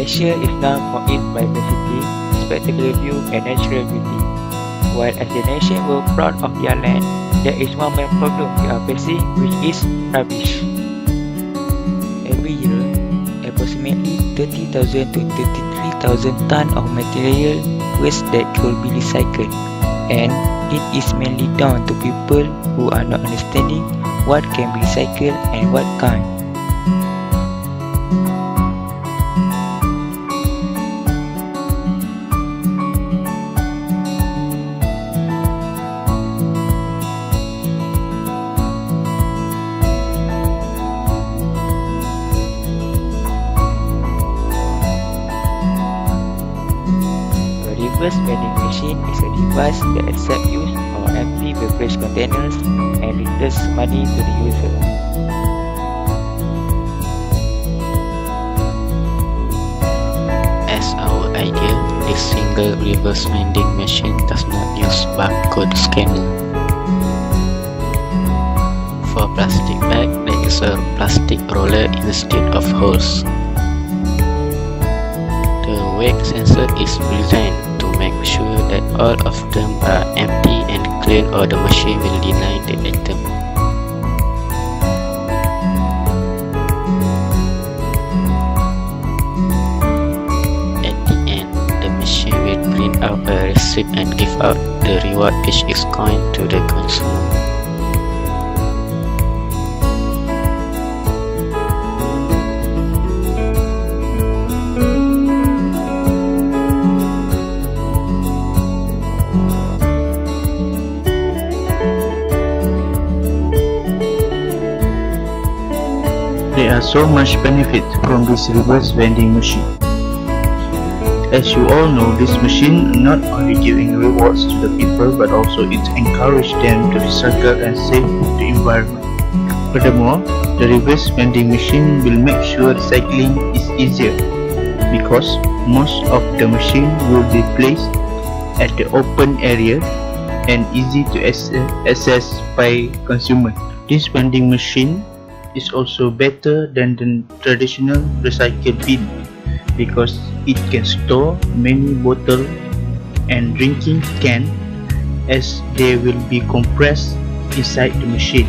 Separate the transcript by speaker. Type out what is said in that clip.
Speaker 1: Malaysia is known for its diversity, spectacular view and natural beauty. While as a nation we're proud of their land, there is one main problem we are facing, which is rubbish. Every year, approximately 30,000 to 33,000 tons of material waste that could be recycled, and it is mainly down to people who are not understanding what can be recycled and what can't. Reverse vending machine is a device that accepts used or empty beverage containers and returns money to the user.
Speaker 2: As our idea, this single reverse vending machine does not use barcode scanner. For plastic bag, there is a plastic roller instead of holes. The weight sensor is designed to make sure that all of them are empty and clean, or the machine will deny the item. At the end, the machine will print out a receipt and give out the reward, which is coin, to the consumer.
Speaker 3: There are so much benefits from this reverse vending machine. As you all know, this machine not only giving rewards to the people, but also it encourages them to recycle and save the environment. Furthermore, the reverse vending machine will make sure recycling is easier, because most of the machine will be placed at the open area and easy to access by consumer. This vending machine is also better than the traditional recycle bin, because it can store many bottles and drinking cans, as they will be compressed inside the machine.